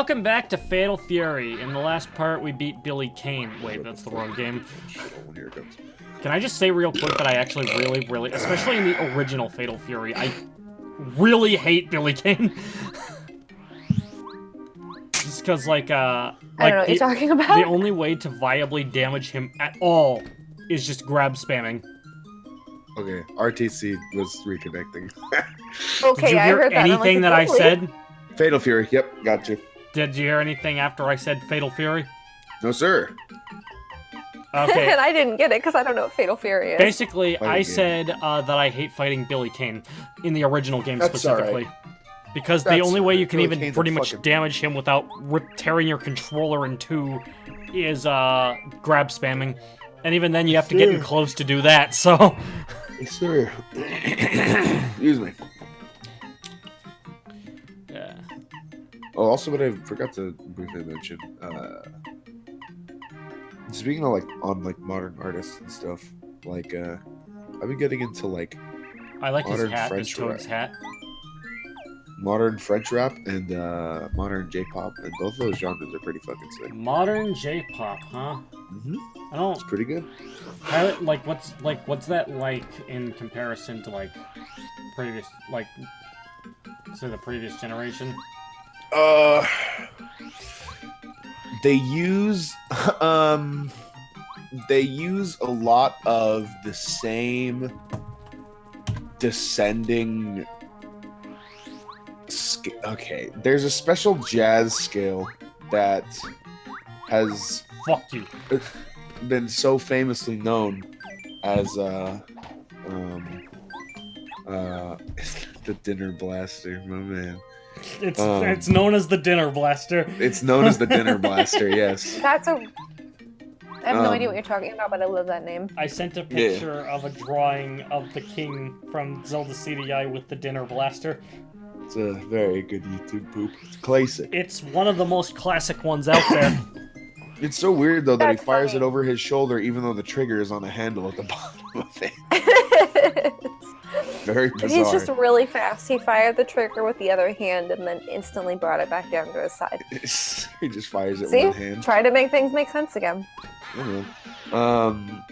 welcome back to Fatal Fury. In the last part, we beat Billy Kane. Wait, that's the wrong game. Here it comes. Can I just say real quick that I actually really, especially in the original Fatal Fury, I really hate Billy Kane. Just because, I don't know what you're talking about. The only way to viably damage him at all is just grab spamming. Okay, RTC was reconnecting. Okay, Did you I hear heard that. anything that I said? Fatal Fury, yep, got you. Did you hear anything after I said Fatal Fury? No, sir. Okay. And I didn't get it because I don't know what Fatal Fury is. Basically, Fighting I game. said that I hate fighting Billy Kane in the original game That's specifically. alright. Because the That's only way you alright. can Billy even Kane's a pretty much fucking- damage him without tearing your controller in two is grab spamming. And even then you have to get in close to do that, so... Yes, sir. Excuse me. Yeah. Oh, also, what I forgot to briefly mention, speaking of, modern artists and stuff, I've been getting into, I like his Modern hat, French his Toad's hat. modern French rap and, modern J-pop, and both of those genres are pretty fucking sick. Modern J-pop, huh? Mm-hmm. I don't... It's pretty good. What's that like in comparison to, previous, say the previous generation? They use a lot of the same descending okay, there's a special jazz scale that has Fuck you. been so famously known as the dinner blaster, my man. It's known as the Dinner Blaster. It's known as the dinner blaster, yes. That's a... I have no idea what you're talking about, but I love that name. I sent a picture of a drawing of the king from Zelda CDI with the Dinner Blaster. It's a very good YouTube poop. It's classic. It's one of the most classic ones out there. It's so weird though that he That's fires funny. it over his shoulder, even though the trigger is on a handle at the bottom of it. Very bizarre. He's just really fast. He fired the trigger with the other hand and then instantly brought it back down to his side. He just fires it with See? one hand. Try to make things make sense again. I don't know.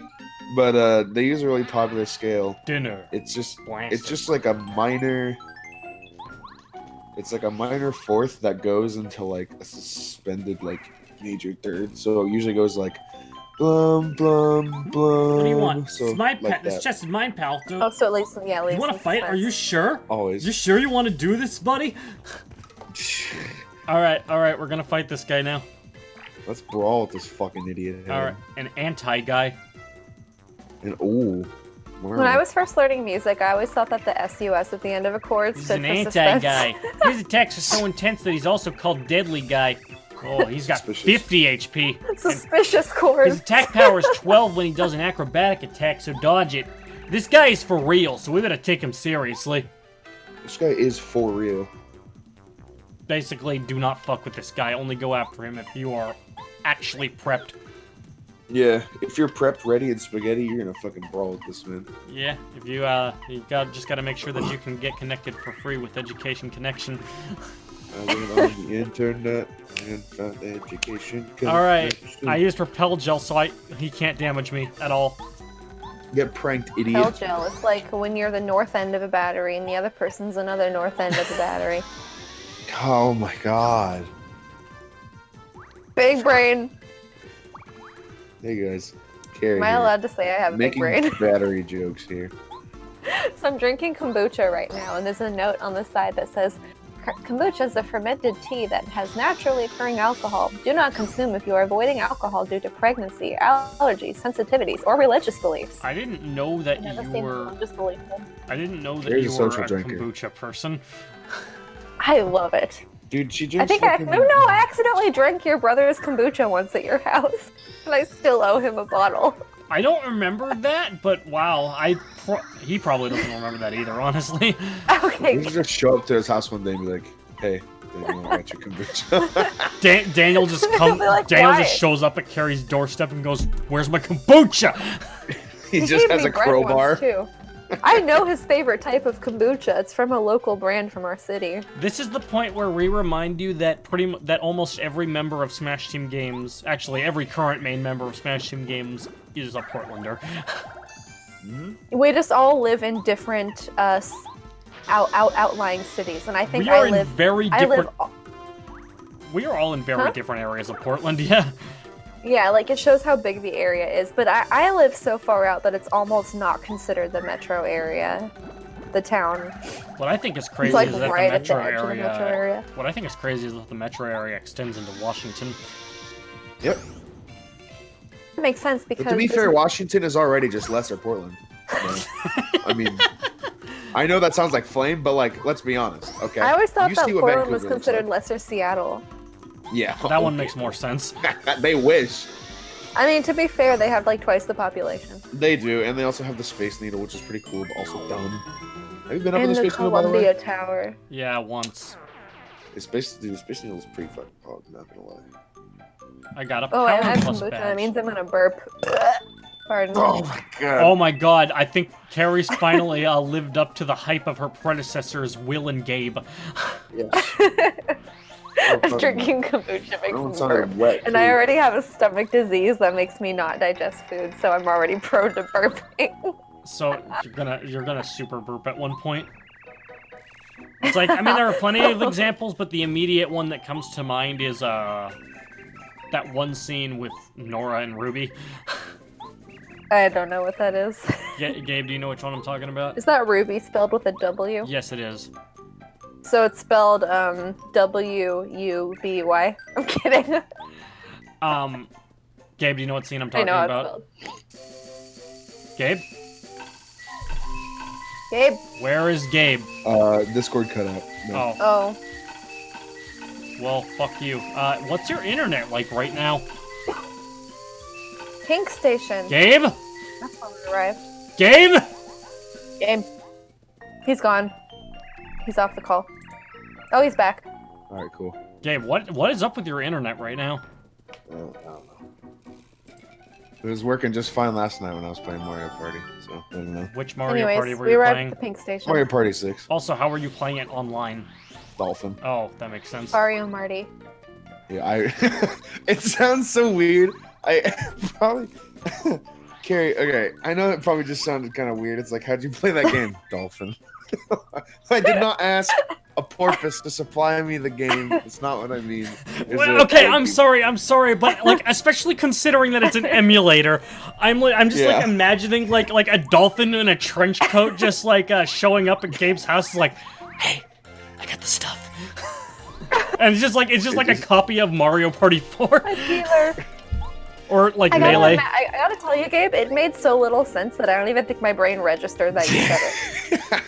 But they use a really popular scale. Dinner It's just Blaster. like a minor. It's like a minor fourth that goes into a suspended major third. So it usually goes blum blum blum. What do you want? So, It's my pal. like It's that. just mine, pal. Dude. Oh, so at least, yeah, at least You want to it's fight? Are you sure? Always. You sure you want to do this, buddy? All right, we're gonna fight this guy now. Let's brawl with this fucking idiot. All right, an anti-guy. And ooh. When I was first learning music, I always thought that the SUS at the end of a chord He's stood an for suspense. anti-guy. His attacks are so intense that he's also called Deadly Guy. Oh, he's got Suspicious. 50 HP. Suspicious His chord. attack power is 12 when he does an acrobatic attack, so dodge it. This guy is for real, so we better take him seriously. This guy is for real. Basically, do not fuck with this guy. Only go after him if you are actually prepped. Yeah, if you're prepped, ready, and spaghetti, you're gonna fucking brawl with this man. Yeah, if you just gotta make sure that you can get connected for free with Education Connection. I went on the internet and found education. Alright, I used Repel Gel, so he can't damage me at all. Get pranked, Hell idiot. gel. It's like when you're the north end of a battery and the other person's another north end of the battery. Oh my god. Big brain. Hey guys, Carrie Am I here, allowed to say I have a big making brain? battery jokes here. So I'm drinking kombucha right now, and there's a note on the side that says, kombucha is a fermented tea that has naturally occurring alcohol. Do not consume if you are avoiding alcohol due to pregnancy, allergies, sensitivities, or religious beliefs. I didn't know that Never you seen were. religious beliefs. I didn't know that Here's you a were social a drinker. kombucha person. I love it. Dude, she I drinks think fucking... I accidentally drank your brother's kombucha once at your house, and I still owe him a bottle. I don't remember that, but wow, he probably doesn't remember that either, honestly. Okay. You should just show up to his house one day and be like, hey, Daniel, I got your kombucha. Daniel just He'll be like, Daniel "Why?" just shows up at Carrie's doorstep and goes, "Where's my kombucha?" he He just gave has me a bread crowbar. once, too. I know his favorite type of kombucha. It's from a local brand from our city. This is the point where we remind you that that almost every member of Smash Team Games, actually every current main member of Smash Team Games, is a Portlander. We just all live in different outlying cities, and I think We are I live in very I different. live. We are all in very different areas of Portland. Yeah. Yeah, like it shows how big the area is, but I live so far out that it's almost not considered the metro area, the town. What I think is crazy It's like is that right the at the metro edge of the area. metro area. What I think is crazy is that the metro area extends into Washington. Yep. It makes sense because But to be fair, Washington is already just lesser Portland. So, I mean, I know that sounds like flame, but like, let's be honest, okay? I always thought You that see what Portland was Vancouver looks considered like. lesser Seattle. Yeah. That one makes more sense. They wish. I mean, to be fair, they have like twice the population. They do, and they also have the Space Needle, which is pretty cool, but also dumb. Have you been up in And the the Space Needle, by the way? Columbia Tower. Yeah, once. The Space Needle is pretty fucking hard, not gonna lie. I got a Oh, power I have plus kombucha. badge. That means I'm gonna burp. Pardon. Oh my god. Oh my god, I think Carrie's finally lived up to the hype of her predecessors, Will and Gabe. Yes. Drinking kombucha makes That one me sounded burp. wet. And too. I already have a stomach disease that makes me not digest food, so I'm already prone to burping. So you're gonna super burp at one point. It's like, I mean, there are plenty of examples, but the immediate one that comes to mind is that one scene with Nora and Ruby. I don't know what that is. Gabe, do you know which one I'm talking about? Is that Ruby spelled with a W? Yes, it is. So it's spelled W-U-B-Y. I'm kidding. Gabe, do you know what scene I'm I talking know how about? it's spelled. Gabe? Gabe. Where is Gabe? Discord cut out. No. Oh, Oh. well, fuck you. What's your internet like right now? Pink Station. Gabe? That's when we arrived. Gabe? Gabe. He's gone. He's off the call. Oh, he's back. Alright, cool. Gabe, what is up with your internet right now? I don't know. It was working just fine last night when I was playing Mario Party, so I don't know. Which Mario Anyways, Party were we you arrived playing? at the Pink Station. Mario Party 6. Also, how are you playing it online? Dolphin. Oh, that makes sense. Mario Marty. Yeah, it sounds so weird. I probably... Carrie, okay, I know it probably just sounded kind of weird. It's like, how'd you play that game? Dolphin. I did not ask a porpoise to supply me the game. It's not what I mean. Well, okay, I'm sorry, but like, especially considering that it's an emulator, I'm just like imagining like a dolphin in a trench coat just like showing up at Gabe's house, like, hey, I got the stuff, and it's just like a copy of Mario Party 4 Dealer. or like I Melee. gotta tell you, Gabe, it made so little sense that I don't even think my brain registered that you said it.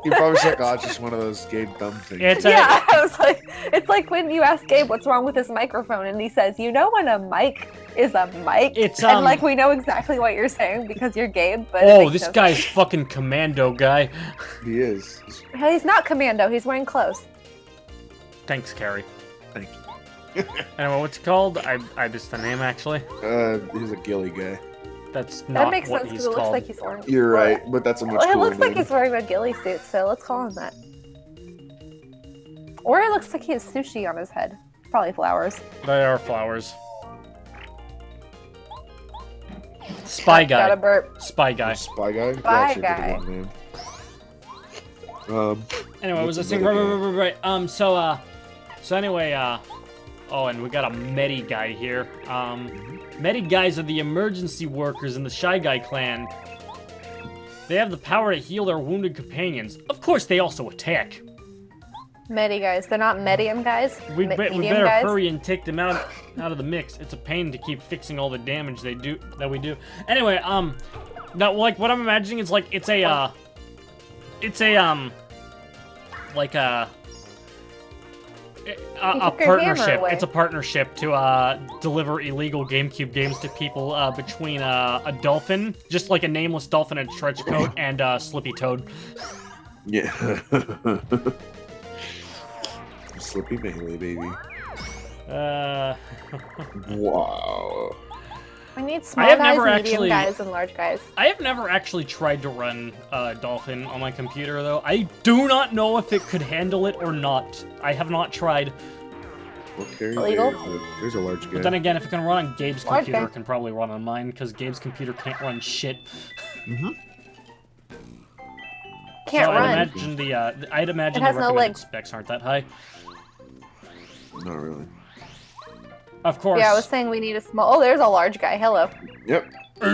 You probably said, "Oh, it's just one of those Gabe dumb things." It's Yeah, I was like, it's like when you ask Gabe what's wrong with his microphone, and he says, "You know when a mic is a mic." It's, and like we know exactly what you're saying because you're Gabe. But Oh, this guy's fucking commando guy. He is. He's not commando. He's wearing clothes. Thanks, Carrie. Thank Anyway, what's it called? I missed the name actually. you. He's a gilly guy. That's That not makes what sense he's because it looks called. like he's wearing. You're right, but that's a much Well, it cooler looks like name. he's wearing a ghillie suit, so let's call him that. Or it looks like he has sushi on his head. Probably flowers. They are flowers. Spy guy. Gotta burp. Spy guy. Spy guy. Spy That's actually a guy. pretty good name. Anyway, was I What's saying another right? So anyway, oh, and we got a Medi guy here. Medi guys are the emergency workers in the Shy Guy clan. They have the power to heal their wounded companions. Of course, they also attack. Medi guys. They're not medium guys. We medium better guys. hurry and take them out of the mix. It's a pain to keep fixing all the damage we do. Anyway, now like what I'm imagining is like it's a partnership. away. It's a partnership to deliver illegal GameCube games to people between a dolphin, just like a nameless dolphin in a trench coat, and Slippy Toad. Yeah. Slippy Melee, baby. Wow. We need small have guys, never medium actually- guys, and large guys. I have never actually tried to run Dolphin on my computer, though. I do not know if it could handle it or not. I have not tried. We'll carry Illegal? there, there's a large guy. But then again, if it can run on Gabe's Large computer, guy. it can probably run on mine, because Gabe's computer can't run shit. Can't so run. I'd imagine It has the no recommended legs. specs aren't that high. Not really. Of course. Yeah, I was saying we need a small. Oh, there's a large guy. Hello. Yep. I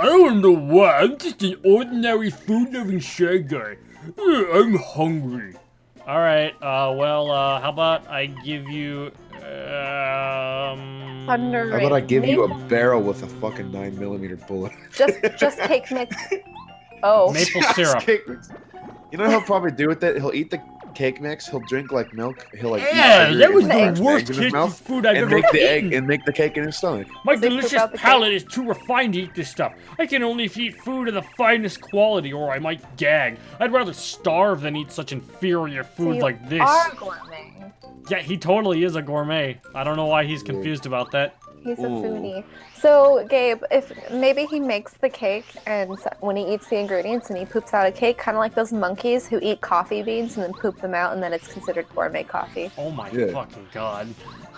don't know why. I'm just an ordinary food-loving shy guy. I'm hungry. All right. How about I give you? Thunder How about I Ring. give you a Maple- barrel with a fucking 9mm bullet? just cake mix. Oh, Maple Just syrup. cake mix. You know what he'll probably do with it? He'll eat the cake mix. He'll drink like milk. He'll like Yeah, eat that was sugar the and the worst eggs in his tasty mouth food I've and ever make the egg eaten. and make the cake in his stomach. My They poop delicious out the cake. palate is too refined to eat this stuff. I can only eat food of the finest quality, or I might gag. I'd rather starve than eat such inferior so food you like this. are gourmet. Yeah, he totally is a gourmet. I don't know why he's confused about that. He's a Ooh. foodie. So, Gabe, if maybe he makes the cake, and when he eats the ingredients and he poops out a cake, kind of like those monkeys who eat coffee beans and then poop them out, and then it's considered gourmet coffee. Oh my Yeah. fucking god.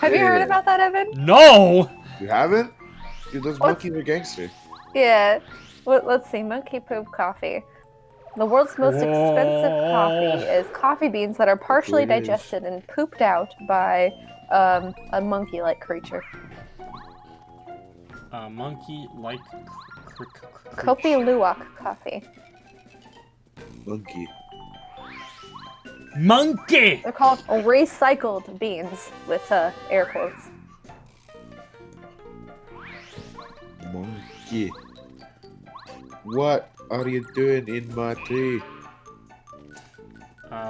Have you heard Yeah. about that, Evan? No! You haven't? Dude, those What's- monkeys are gangster. Yeah. Let's see. Monkey poop coffee. The world's most expensive coffee is coffee beans that are partially Please. digested and pooped out by a monkey-like creature. Monkey-like Kopi Luwak coffee. Monkey. Monkey! They're called recycled beans with air quotes. Monkey. What are you doing in my tree?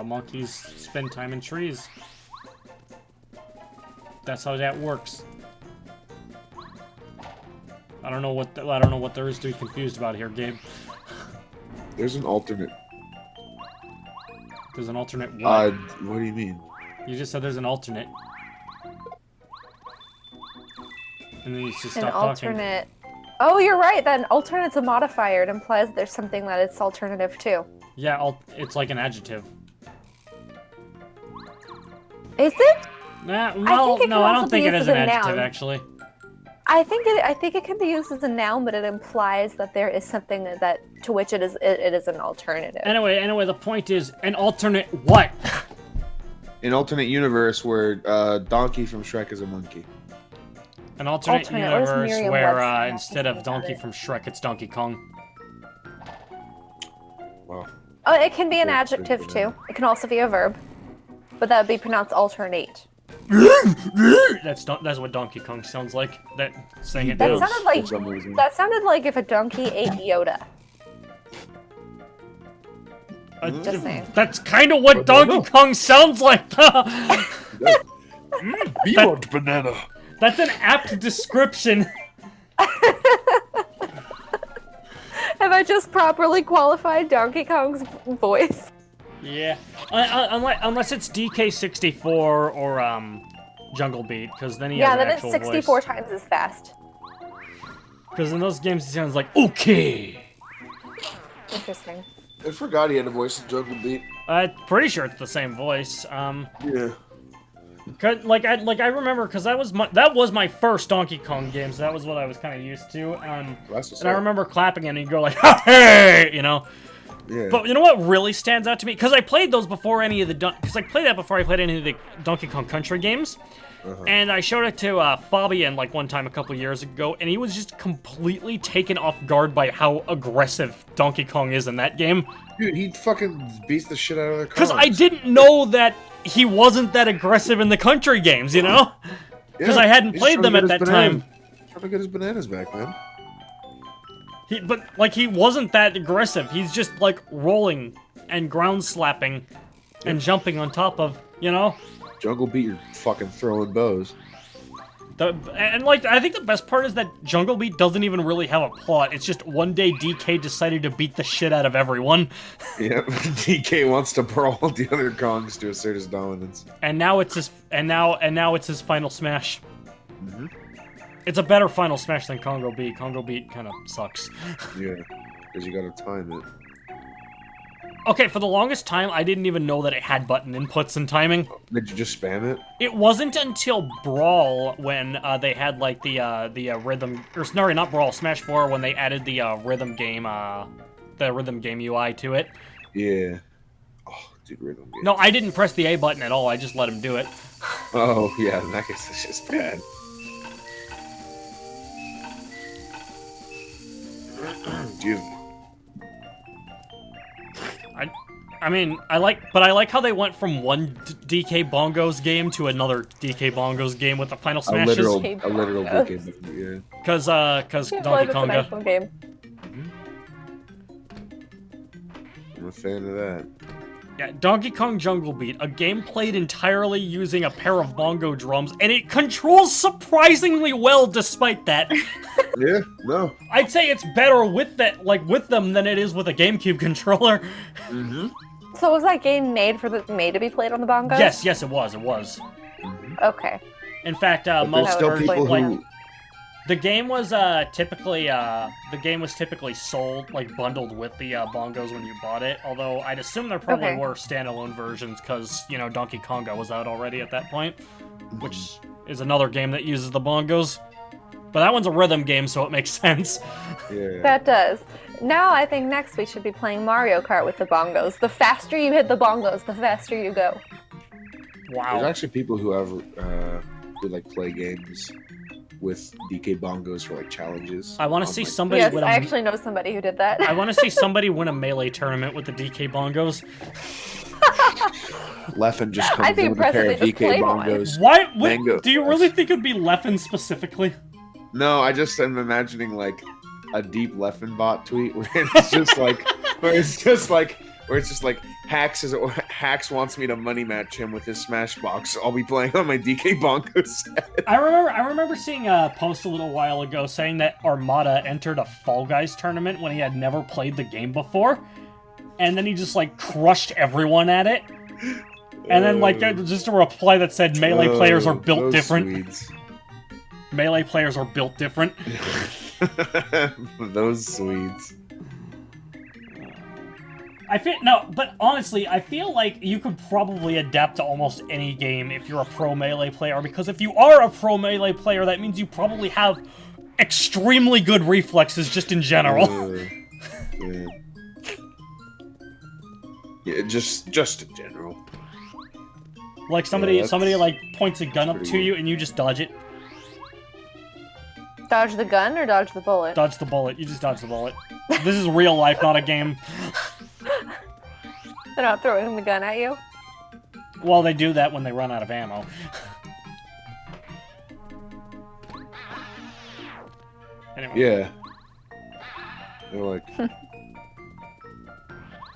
Monkeys spend time in trees. That's how that works. I don't know what there is to be confused about here, Gabe. There's an alternate. There's an alternate what? What do you mean? You just said there's an alternate. And then you just An stop talking. alternate. Oh, you're right. Then alternate's a modifier. It implies there's something that it's alternative to. Yeah, it's like an adjective. Is it? Nah, think well, it can no, I also don't be think it used is as an a adjective, noun. actually. I think it can be used as a noun, but it implies that there is something that to which it is an alternative. Anyway, the point is, an alternate what? An alternate universe where Donkey from Shrek is a monkey. An alternate Alternate, what does universe Merriam-Webster where have to instead say of about Donkey it? from Shrek, it's Donkey Kong. Wow. Oh, it can be an Yeah, adjective there's too. It can also be a verb, but that would be pronounced alternate. That's what Donkey Kong sounds like. That saying it That down. sounded like For some reason. that sounded like if a donkey ate Yoda. Just saying. That's kind of what Banana. Donkey Kong sounds like. We want banana. That's an apt description. Have I just properly qualified Donkey Kong's voice? Yeah, unless it's DK64 or Jungle Beat, because then he Yeah, has then an it's actual 64 voice. times as fast. Because in those games, he sounds like okay. Interesting. I forgot he had a voice in Jungle Beat. Pretty sure it's the same voice. Yeah. I remember because that was my first Donkey Kong game, so that was what I was kind of used to. That's what's And I up. remember clapping and he'd go like, "Hey!" You know. Yeah. But you know what really stands out to me? Because I played those before any of the because I played that before I played any of the Donkey Kong Country games, and I showed it to Fabian like one time a couple years ago, and he was just completely taken off guard by how aggressive Donkey Kong is in that game. Dude, he fucking beats the shit out of the Because I cars. didn't know that he wasn't that aggressive in the country games, you know? Because I hadn't he's played trying to them get at his that banana- time. Trying to get his bananas back, man. But he wasn't that aggressive. He's just like rolling and ground slapping and jumping on top of, you know? Jungle Beat, you're fucking throwing bows. I think the best part is that Jungle Beat doesn't even really have a plot. It's just one day DK decided to beat the shit out of everyone, Yep. DK wants to brawl the other Kongs to assert his dominance. and now it's his final smash. It's a better Final Smash than Congo Beat. Congo Beat kind of sucks. Yeah, because you gotta time it. Okay, for the longest time, I didn't even know that it had button inputs and timing. Did you just spam it? It wasn't until Brawl when they had like the rhythm, or sorry, not Brawl, Smash 4 when they added the rhythm game UI to it. Yeah. Oh, dude, rhythm game. No, I didn't press the A button at all. I just let him do it. Oh yeah, in that case, it's just bad. Excuse me. I mean, I like how they went from one DK Bongos game to another DK Bongos game with the Final Smashes. A literal DK Bongo, yeah. Because Donkey Konga. Game. I'm a fan of that. Yeah, Donkey Kong Jungle Beat, a game played entirely using a pair of bongo drums, and it controls surprisingly well despite that. Yeah, no. I'd say it's better with with them than it is with a GameCube controller. Mm-hmm. So was that game made to be played on the bongos? Yes, it was. Mm-hmm. Okay. In fact, But most there's still people who... the game was typically sold bundled with the bongos when you bought it. Although I'd assume there probably were standalone versions because Donkey Konga was out already at that point, which is another game that uses the bongos. But that one's a rhythm game, so it makes sense. Yeah. That does. Now I think next we should be playing Mario Kart with the bongos. The faster you hit the bongos, the faster you go. Wow. There's actually people who have who play games with DK Bongos for challenges. I want to see somebody Yes, win I actually know somebody who did that. I want to see somebody win a Melee tournament with the DK Bongos. Leffen just comes I'd be in with a pair of impressed if they DK just played Bongos. What? Mango. Do you really think it'd be Leffen specifically? No, I just am imagining a deep Leffen bot tweet where it's just Hax wants me to money match him with his Smashbox. I'll be playing on my DK Bongo set. I remember seeing a post a little while ago saying that Armada entered a Fall Guys tournament when he had never played the game before, and then he just crushed everyone at it. And then just a reply that said Melee players are built different. Swedes. Melee players are built different. Those Swedes. But honestly, I feel like you could probably adapt to almost any game if you're a pro Melee player, because if you are a pro Melee player, that means you probably have extremely good reflexes just in general. Yeah, just in general. Somebody points a gun up to you and you just dodge it. Dodge the gun or dodge the bullet? Dodge the bullet. You just dodge the bullet. This is real life, not a game. They're not throwing the gun at you? Well, they do that when they run out of ammo. Anyway. Yeah. They're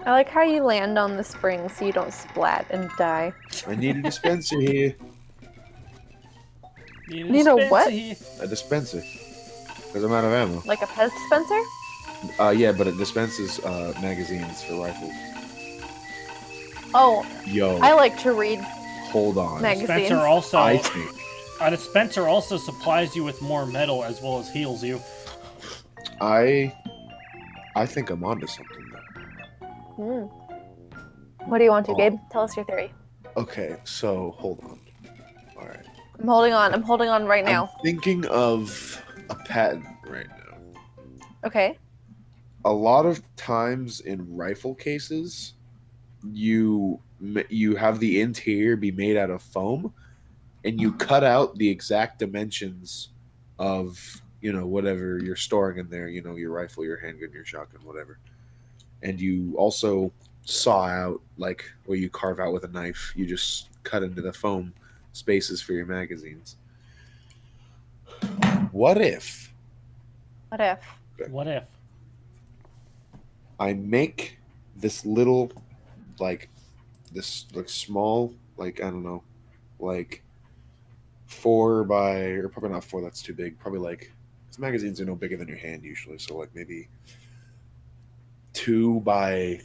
I like how you land on the spring so you don't splat and die. I need a dispenser here. Need a what? A dispenser. Because I'm out of ammo. Like a Pez dispenser? Yeah, but it dispenses magazines for rifles. Oh, Yo. I like to read Hold on. magazines. A dispenser also supplies you with more metal as well as heals you. I think I'm onto something though. What do you want to, Gabe? Tell us your theory. Okay, so hold on. All right. I'm holding on right now. I'm thinking of a patent right now. Okay. A lot of times in rifle cases, you have the interior be made out of foam, and you cut out the exact dimensions of whatever you're storing in there. Your rifle, your handgun, your shotgun, whatever. And you also saw out where you carve out with a knife. You just cut into the foam spaces for your magazines. What if I make this little small I don't know 4 by, or probably not 4, that's too big, probably because magazines are no bigger than your hand usually, so maybe 2 by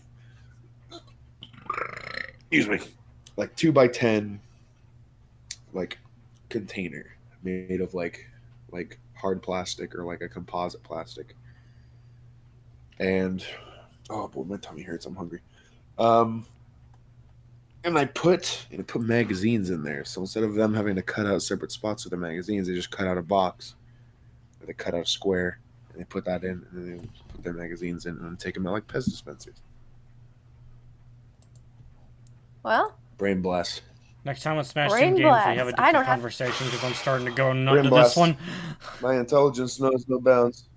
2 by 10 container made of hard plastic or like a composite plastic. And oh boy, my tummy hurts. I'm hungry. And I put magazines in there. So instead of them having to cut out separate spots for the magazines, they just cut out a box. Or they cut out a square and they put that in, and then they put their magazines in and then take them out like Pez dispensers. Well, Brain blast. Next time on Smash Brain Team Games, we have a blast. I different don't have- conversation because I'm starting to go nut Brain to blast. this one. My intelligence knows no bounds.